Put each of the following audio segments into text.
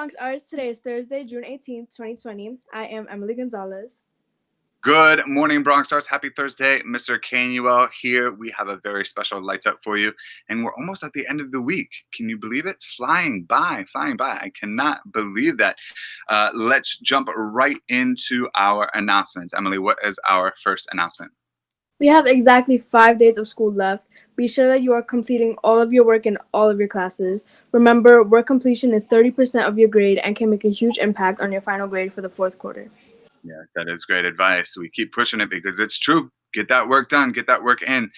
Bronx Arts. Today is Thursday, June 18th, 2020. I am Emily Gonzalez. Good morning, Bronx Stars. Happy Thursday. Mr. Canuel here. We have a very special Lights Up for you, and we're almost at the end of the week. Can you believe it? Flying by. I cannot believe that. Let's jump right into our announcements. Emily, what is our first announcement? We have exactly 5 days of school left. Be sure that you are completing all of your work in all of your classes. Remember, work completion is 30% of your grade and can make a huge impact on your final grade for the fourth quarter. Yeah, that is great advice. We keep pushing it because it's true. Get that work done, get that work in.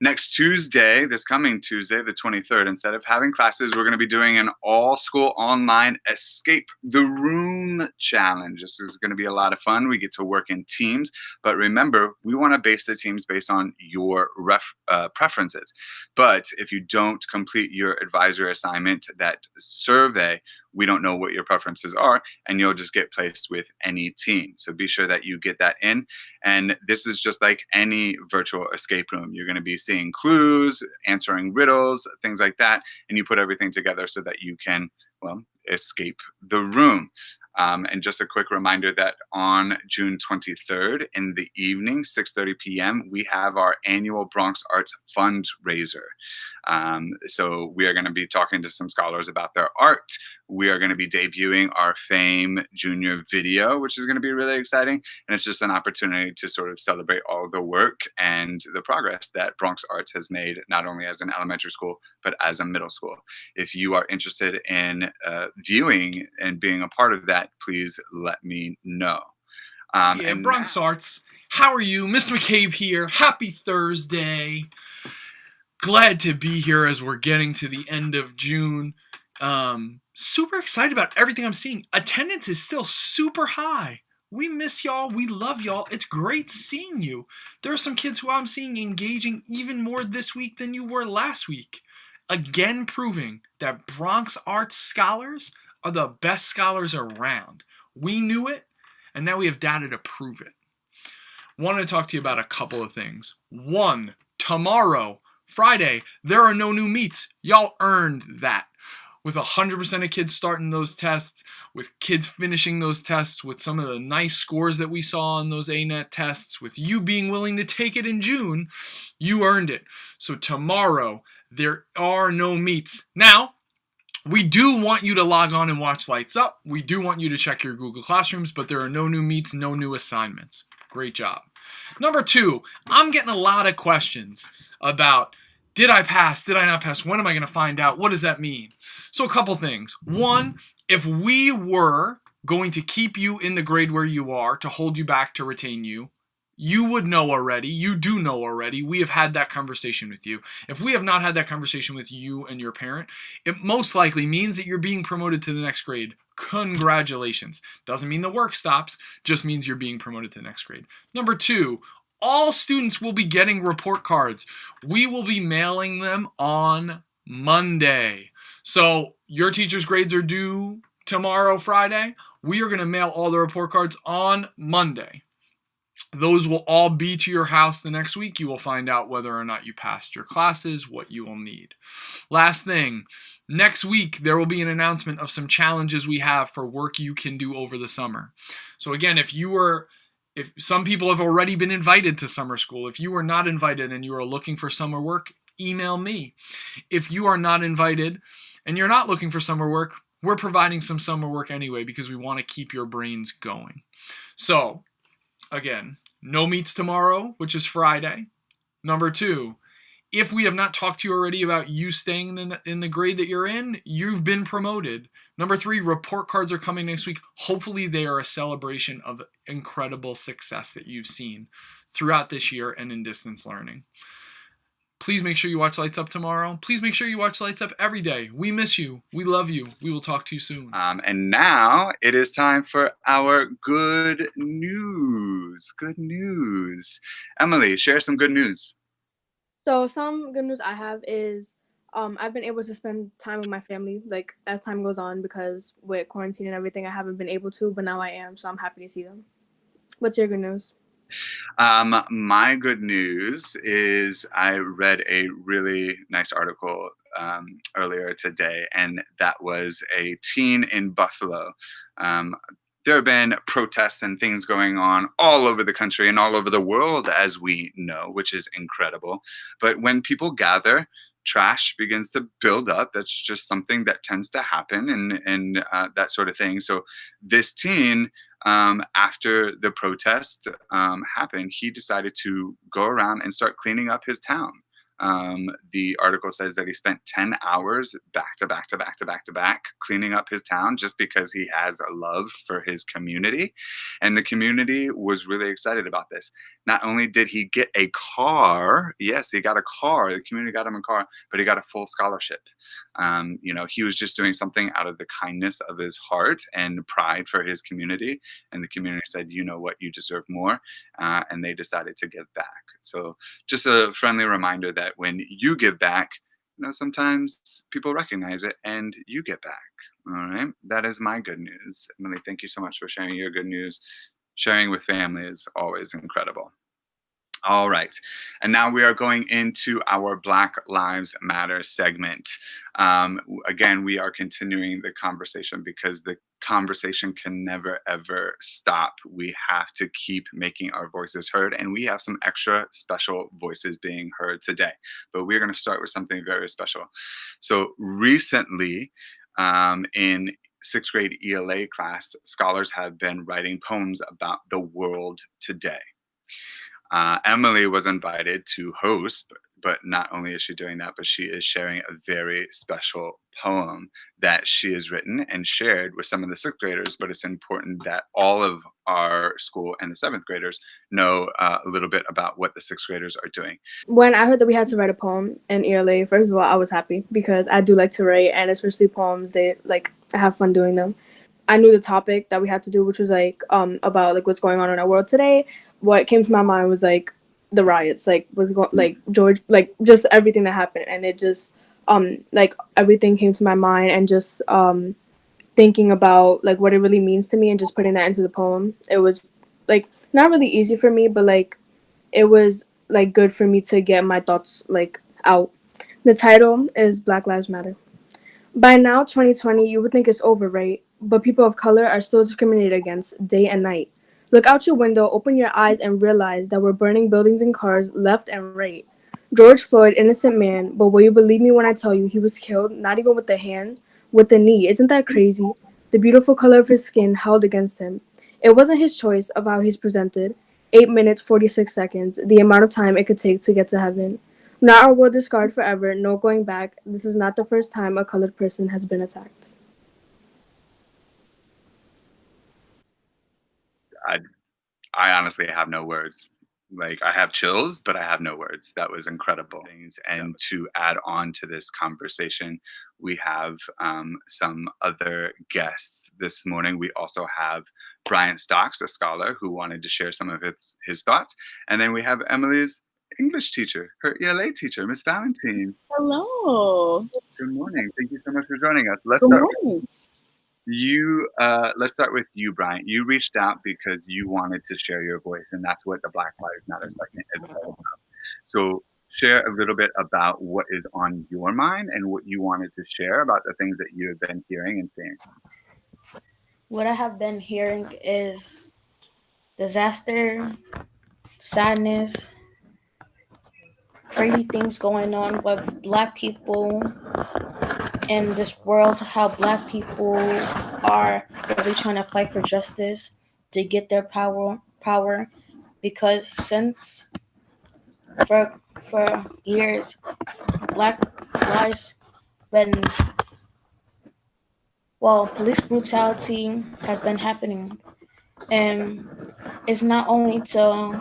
Next Tuesday, this coming Tuesday, the 23rd, instead of having classes, we're going to be doing an all school online escape the room challenge. This is going to be a lot of fun. We get to work in teams, but remember, we want to base the teams based on your preferences. But if you don't complete your advisor assignment, that survey, we don't know what your preferences are, and you'll just get placed with any team. So be sure that you get that in. And this is just like any virtual escape room. You're going to be seeing clues, answering riddles, things like that, and you put everything together so that you can, well, escape the room. And just a quick reminder that on June 23rd in the evening, 6:30 p.m., we have our annual Bronx Arts fundraiser. So we are going to be talking to some scholars about their art. We are going to be debuting our Fame Junior video, which is going to be really exciting. And it's just an opportunity to sort of celebrate all the work and the progress that Bronx Arts has made, not only as an elementary school, but as a middle school. If you are interested in viewing and being a part of that, please let me know. And Bronx Arts, how are you? Mr. McCabe here. Happy Thursday. Glad to be here as we're getting to the end of June. Super excited about everything I'm seeing. Attendance is still super high. We miss y'all. We love y'all. It's great seeing you. There are some kids who I'm seeing engaging even more this week than you were last week. Again, proving that Bronx Arts scholars are the best scholars around. We knew it, and now we have data to prove it. Want to talk to you about a couple of things. One, tomorrow, Friday, there are no new meets. Y'all earned that. With 100% of kids starting those tests, with kids finishing those tests, with some of the nice scores that we saw on those ANET tests, with you being willing to take it in June, you earned it. So tomorrow, there are no meets. Now, we do want you to log on and watch Lights Up. We do want you to check your Google Classrooms, but there are no new meets, no new assignments. Great job. Number two, I'm getting a lot of questions about, did I pass? Did I not pass? When am I going to find out? What does that mean? So a couple things. One, if we were going to keep you in the grade where you are, to hold you back, to retain you, you would know already. You do know already. We have had that conversation with you. If we have not had that conversation with you and your parent, it most likely means that you're being promoted to the next grade. Congratulations. Doesn't mean the work stops, just means you're being promoted to the next grade. Number two, all students will be getting report cards. We will be mailing them on Monday. So your teacher's grades are due tomorrow, Friday. We are going to mail all the report cards on Monday. Those will all be to your house the next week. You will find out whether or not you passed your classes, what you will need. Last thing, next week there will be an announcement of some challenges we have for work you can do over the summer. So again, if some people have already been invited to summer school, if you are not invited and you are looking for summer work, email me. If you are not invited and you're not looking for summer work, we're providing some summer work anyway because we want to keep your brains going. So, again, no meets tomorrow, which is Friday. Number two, if we have not talked to you already about you staying in the grade that you're in, you've been promoted. Number three, report cards are coming next week. Hopefully they are a celebration of incredible success that you've seen throughout this year and in distance learning. Please make sure you watch Lights Up tomorrow. Please make sure you watch Lights Up every day. We miss you. We love you. We will talk to you soon. And now it is time for our good news. Good news. Emily, share some good news. So some good news I have is I've been able to spend time with my family, like, as time goes on, because with quarantine and everything, I haven't been able to, but now I am, so I'm happy to see them. What's your good news? My good news is I read a really nice article earlier today, and that was a teen in Buffalo. Um, there have been protests and things going on all over the country and all over the world, as we know, which is incredible. But when people gather, trash begins to build up. That's just something that tends to happen, and that sort of thing. So this teen, after the protest happened, he decided to go around and start cleaning up his town. The article says that he spent 10 hours back to back to back to back to back cleaning up his town just because he has a love for his community. And the community was really excited about this. Not only did he get a car, yes, he got a car, the community got him a car, but he got a full scholarship. He was just doing something out of the kindness of his heart and pride for his community. And the community said, you know what, you deserve more. And they decided to give back. So just a friendly reminder that when you give back, sometimes people recognize it and you get back. All right. That is my good news. Emily, thank you so much for sharing your good news. Sharing with family is always incredible. All right. And now we are going into our Black Lives Matter segment. Again, we are continuing the conversation because the conversation can never, ever stop. We have to keep making our voices heard, and we have some extra special voices being heard today. But we're going to start with something very special. So recently, in sixth grade ELA class, scholars have been writing poems about the world today. Emily was invited to host, but not only is she doing that, but she is sharing a very special poem that she has written and shared with some of the sixth graders. But it's important that all of our school and the seventh graders know a little bit about what the sixth graders are doing. When I heard that we had to write a poem in ELA, first of all, I was happy because I do like to write, and especially poems, I have fun doing them. I knew the topic that we had to do, which was about what's going on in our world today. What came to my mind was the riots, George, just everything that happened, and it just everything came to my mind, and just thinking about what it really means to me, and just putting that into the poem. It was not really easy for me, but it was good for me to get my thoughts out. The title is Black Lives Matter. By now, 2020, you would think it's over, right? But people of color are still discriminated against day and night. Look out your window, open your eyes, and realize that we're burning buildings and cars left and right. George Floyd, innocent man, but will you believe me when I tell you he was killed not even with a hand, with a knee? Isn't that crazy? The beautiful color of his skin held against him. It wasn't his choice of how he's presented. 8 minutes, 46 seconds, the amount of time it could take to get to heaven. Not our world is scarred forever, no going back. This is not the first time a colored person has been attacked. I honestly have no words. I have chills, but I have no words. That was incredible. And to add on to this conversation, we have some other guests this morning. We also have Bryant Stocks, a scholar who wanted to share some of his thoughts. And then we have Emily's English teacher, her ELA teacher, Miss Valentine. Hello. Good morning. Thank you so much for joining us. Good morning. Let's start with you, Bryant. You reached out because you wanted to share your voice, and that's what the Black Lives Matter segment is all about. So share a little bit about what is on your mind and what you wanted to share about the things that you have been hearing and seeing. What I have been hearing is disaster, sadness, crazy things going on with Black people in this world, how Black people are really trying to fight for justice to get their power because since for years Black lives police brutality has been happening, and it's not only to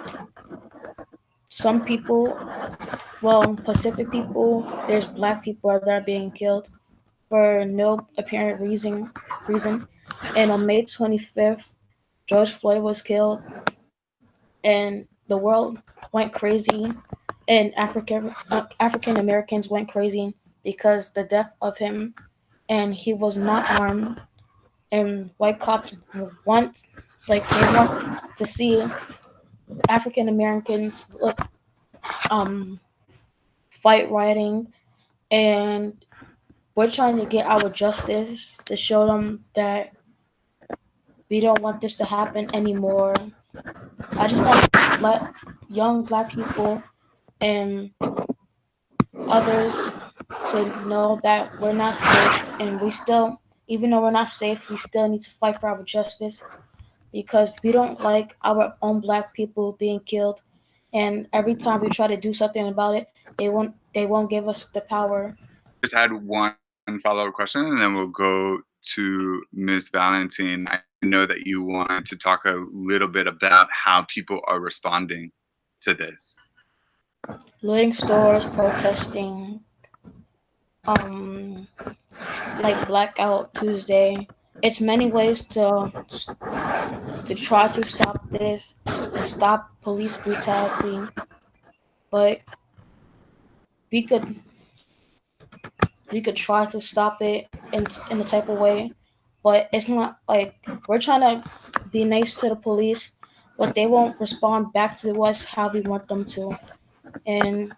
some people, Pacific people, there's Black people that are being killed for no apparent reason. And on May 25th, George Floyd was killed, and the world went crazy, and African Americans went crazy because the death of him, and he was not armed, and white cops want to see African Americans fight rioting, and we're trying to get our justice to show them that we don't want this to happen anymore. I just want to let young Black people and others to know that we're not safe, and we still, even though we're not safe, we still need to fight for our justice because we don't like our own Black people being killed. And every time we try to do something about it, they won't give us the power. Just had one follow-up question, and then we'll go to Ms. Valentine. I know that you wanted to talk a little bit about how people are responding to this. Looting stores, protesting, like Blackout Tuesday. It's many ways to try to stop this and stop police brutality, but we could try to stop it in a type of way, but it's not like we're trying to be nice to the police, but they won't respond back to us how we want them to. And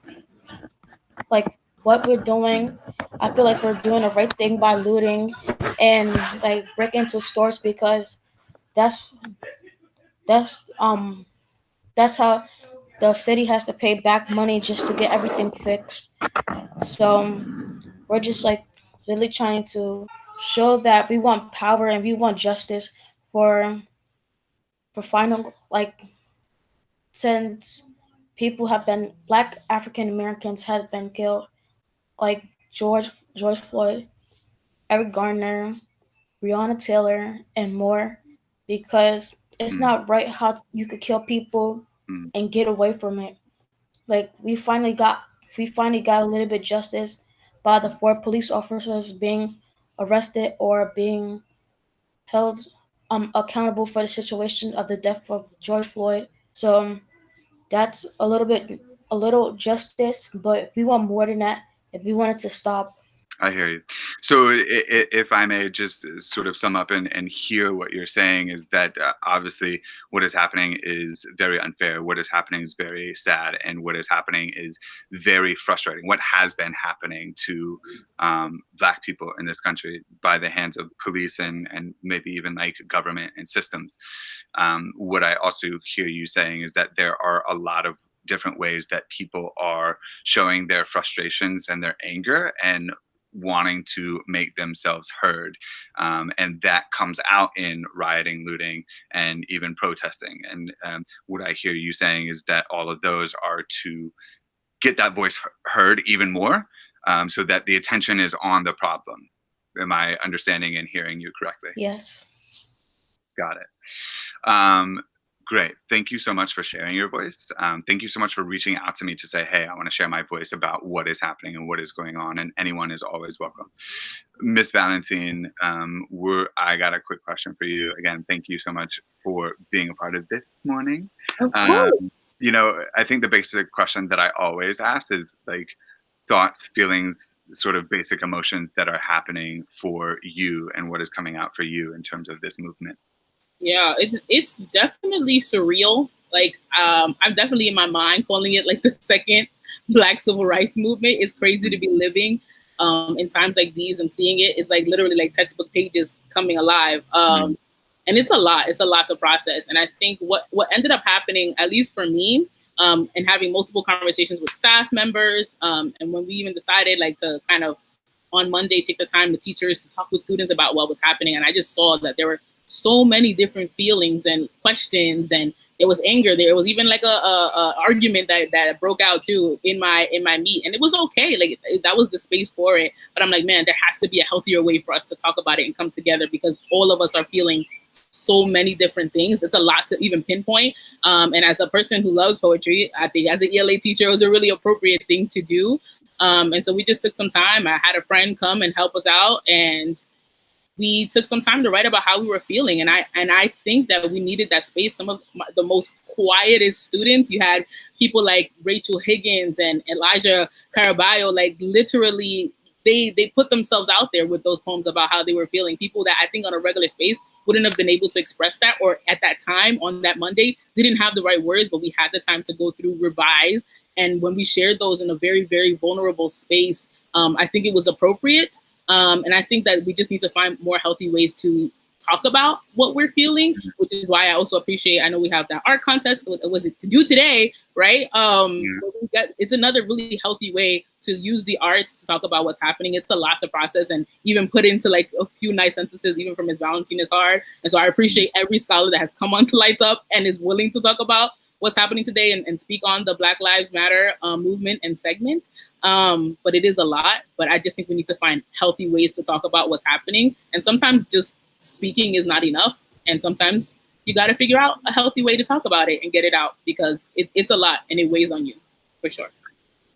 like what we're doing, I feel like we're doing the right thing by looting and like break into stores because that's that's um that's how the city has to pay back money just to get everything fixed. So we're just like really trying to show that we want power and we want justice for final, like, since people have been Black African Americans have been killed, like George Floyd, Eric Garner, Breonna Taylor, and more, because it's not right how you could kill people and get away from it. Like we finally got a little bit justice by the 4 police officers being arrested or being held accountable for the situation of the death of George Floyd. So that's a little justice, but we want more than that if we want it to stop. I hear you. So if I may just sort of sum up and hear what you're saying is that obviously what is happening is very unfair. What is happening is very sad. And what is happening is very frustrating. What has been happening to Black people in this country by the hands of police and maybe even like government and systems. What I also hear you saying is that there are a lot of different ways that people are showing their frustrations and their anger and wanting to make themselves heard. And that comes out in rioting, looting, and even protesting. And what I hear you saying is that all of those are to get that voice heard even more, so that the attention is on the problem. Am I understanding and hearing you correctly? Yes. Got it. Great. Thank you so much for sharing your voice. Thank you so much for reaching out to me to say, hey, I want to share my voice about what is happening and what is going on. And anyone is always welcome. Miss Valentine, I got a quick question for you. Again, thank you so much for being a part of this morning. You know, I think the basic question that I always ask is like thoughts, feelings, sort of basic emotions that are happening for you and what is coming out for you in terms of this movement. Yeah, it's definitely surreal. Like, I'm definitely in my mind calling it like the second Black civil rights movement. It's crazy to be living in times like these and seeing it. It's like literally like textbook pages coming alive. And it's a lot. It's a lot to process. And I think what ended up happening, at least for me, and having multiple conversations with staff members, and when we even decided like to kind of on Monday take the time, the teachers, to talk with students about what was happening, and I just saw that there were so many different feelings and questions, and there was anger. There was even like a argument that broke out too in my meet, and it was okay. Like that was the space for it. But I'm like, man, there has to be a healthier way for us to talk about it and come together, because all of us are feeling so many different things. It's a lot to even pinpoint. And as a person who loves poetry, I think as an ELA teacher, it was a really appropriate thing to do. And so we just took some time. I had a friend come and help us out, and we took some time to write about how we were feeling. And I think that we needed that space. Some of the most quietest students, you had people like Rachel Higgins and Elijah Caraballo, like literally they put themselves out there with those poems about how they were feeling. People that I think on a regular space wouldn't have been able to express that, or at that time on that Monday didn't have the right words, but we had the time to go through, revise. And when we shared those in a very, very vulnerable space, I think it was appropriate. And I think that we just need to find more healthy ways to talk about what we're feeling, which is why I also appreciate, I know we have that art contest, what was it to do today, right? It's another really healthy way to use the arts to talk about what's happening. It's a lot to process, and even put into like a few nice sentences, even from Ms. Valentine, is hard. And so I appreciate every scholar that has come on to Lights Up and is willing to talk about what's happening today and speak on the Black Lives Matter movement and segment. But it is a lot, but I just think we need to find healthy ways to talk about what's happening. And sometimes just speaking is not enough. And sometimes you got to figure out a healthy way to talk about it and get it out, because it's a lot and it weighs on you, for sure.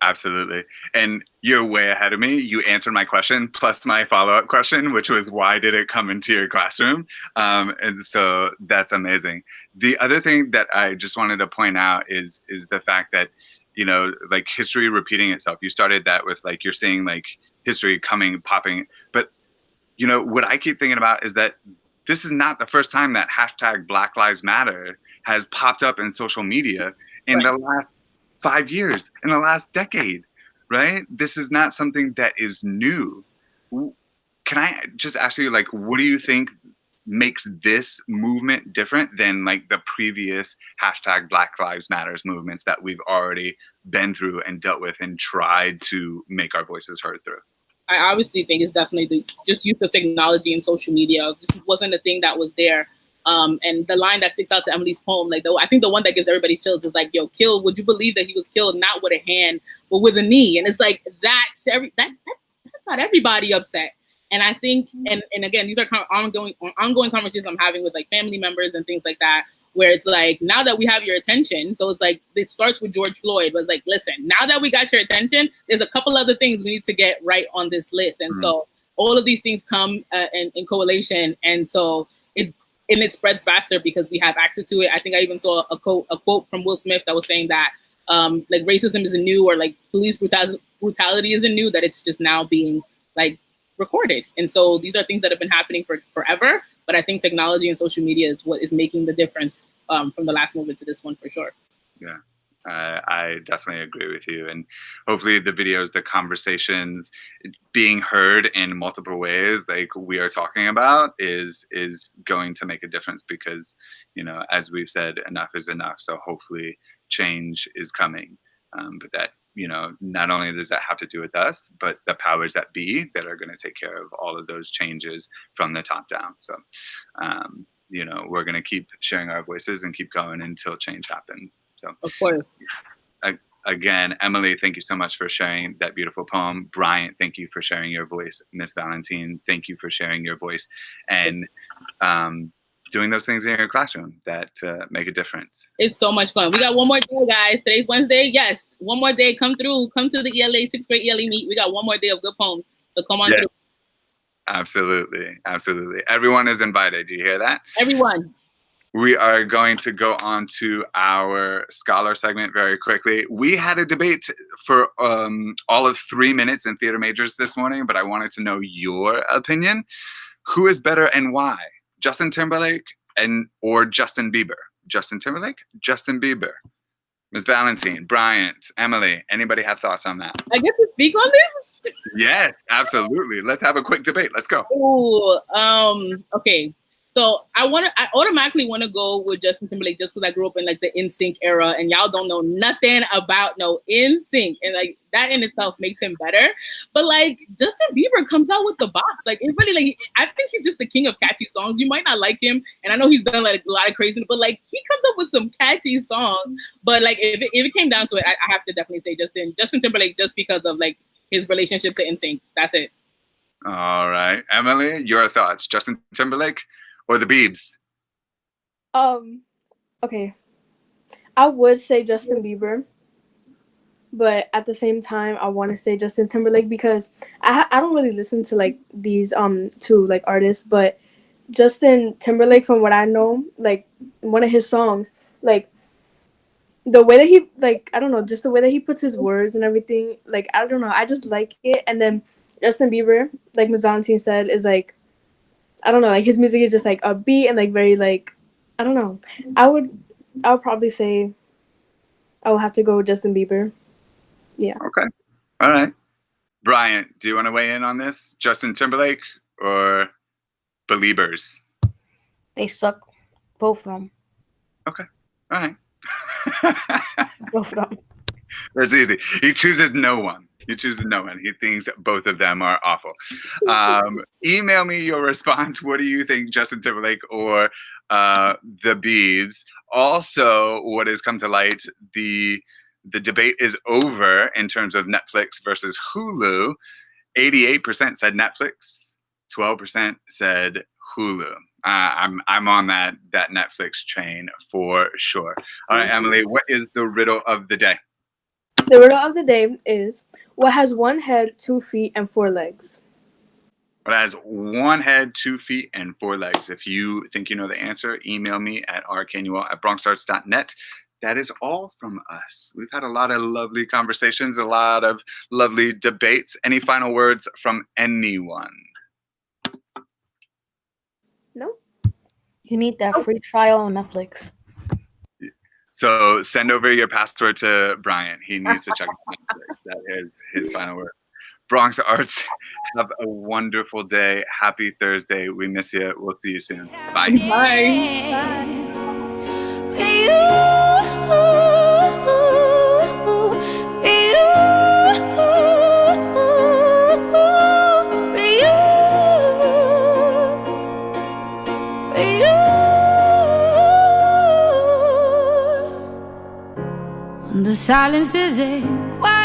Absolutely. And you're way ahead of me. You answered my question plus my follow-up question, which was, why did it come into your classroom? And so that's amazing. The other thing that I just wanted to point out is the fact that, you know, like history repeating itself. You started that with like, you're seeing like history popping. But, you know, what I keep thinking about is that this is not the first time that hashtag Black Lives Matter has popped up in social media in the last 5 years, in the last decade, right? This is not something that is new. Can I just ask you, like, what do you think makes this movement different than like the previous hashtag Black Lives Matters movements that we've already been through and dealt with and tried to make our voices heard through? I obviously think it's definitely the just use of technology and social media. This wasn't a thing that was there. And the line that sticks out to Emily's poem, like I think the one that gives everybody chills is like, "Yo, kill. Would you believe that he was killed not with a hand, but with a knee?" And it's like that's got everybody upset. And I think, and again, these are ongoing conversations I'm having with like family members and things like that, where it's like, now that we have your attention, so it's like, it starts with George Floyd, was like, listen, now that we got your attention, there's a couple other things we need to get right on this list. And so all of these things come in correlation. And so it spreads faster because we have access to it. I think I even saw a quote from Will Smith that was saying that like racism isn't new, or like police brutality isn't new, that it's just now being like recorded. And so these are things that have been happening for forever, but I think technology and social media is what is making the difference from the last movement to this one, for sure. Yeah, I definitely agree with you. And hopefully the videos, the conversations being heard in multiple ways, like we are talking about, is going to make a difference, because, you know, as we've said, enough is enough. So hopefully change is coming. But that, you know, not only does that have to do with us, but the powers that be that are going to take care of all of those changes from the top down. So, you know, we're going to keep sharing our voices and keep going until change happens. So, of course. Again, Emily, thank you so much for sharing that beautiful poem. Bryant, thank you for sharing your voice. Miss Valentine, thank you for sharing your voice. And doing those things in your classroom that make a difference. It's so much fun. We got one more day, guys. Today's Wednesday. Yes, one more day. Come through. Come to the ELA 6th grade ELA meet. We got one more day of good poems. So come on through. Absolutely. Absolutely. Everyone is invited. Do you hear that? Everyone. We are going to go on to our scholar segment very quickly. We had a debate for all of 3 minutes in theater majors this morning, but I wanted to know your opinion. Who is better and why? Justin Timberlake or Justin Bieber? Justin Timberlake, Justin Bieber. Ms. Valentine, Bryant, Emily, anybody have thoughts on that? I get to speak on this? Yes, absolutely. Let's have a quick debate. Let's go. Ooh, okay. So I automatically want to go with Justin Timberlake just because I grew up in like the NSYNC era, and y'all don't know nothing about no NSYNC, and like that in itself makes him better. But like Justin Bieber comes out with the box, like it really, like I think he's just the king of catchy songs. You might not like him, and I know he's done like a lot of crazy, but like he comes up with some catchy songs. But like if it came down to it, I have to definitely say Justin Timberlake, just because of like his relationship to NSYNC. That's it. All right, Emily, your thoughts? Justin Timberlake or the Biebs? Okay. I would say Justin Bieber, but at the same time, I want to say Justin Timberlake because I don't really listen to like these two like artists, but Justin Timberlake, from what I know, like one of his songs, like the way that he, like, I don't know, just the way that he puts his words and everything, like, I don't know, I just like it. And then Justin Bieber, like Ms. Valentine said, is like I don't know, like his music is just like upbeat and like very like, I don't know. I would probably say I will have to go with Justin Bieber. Yeah. Okay. All right. Bryant, do you want to weigh in on this? Justin Timberlake or Beliebers? They suck. Both of them. Okay. All right. Both of them. That's easy. He chooses no one. He chooses no one. He thinks that both of them are awful. Email me your response. What do you think, Justin Timberlake or the Biebs? Also, what has come to light, the debate is over in terms of Netflix versus Hulu. 88% said Netflix. 12% said Hulu. I'm on that Netflix train for sure. All right, Emily, what is the riddle of the day? The riddle of the day is, what has one head, 2 feet, and 4 legs? What has one head, 2 feet, and 4 legs? If you think you know the answer, email me at rknewell@bronxarts.net. That is all from us. We've had a lot of lovely conversations, a lot of lovely debates. Any final words from anyone? No? You need that free trial on Netflix. So send over your password to Brian. He needs to check Netflix. That is his final word. Bronx Arts, have a wonderful day. Happy Thursday. We miss you. We'll see you soon. Bye. The silence is it. Why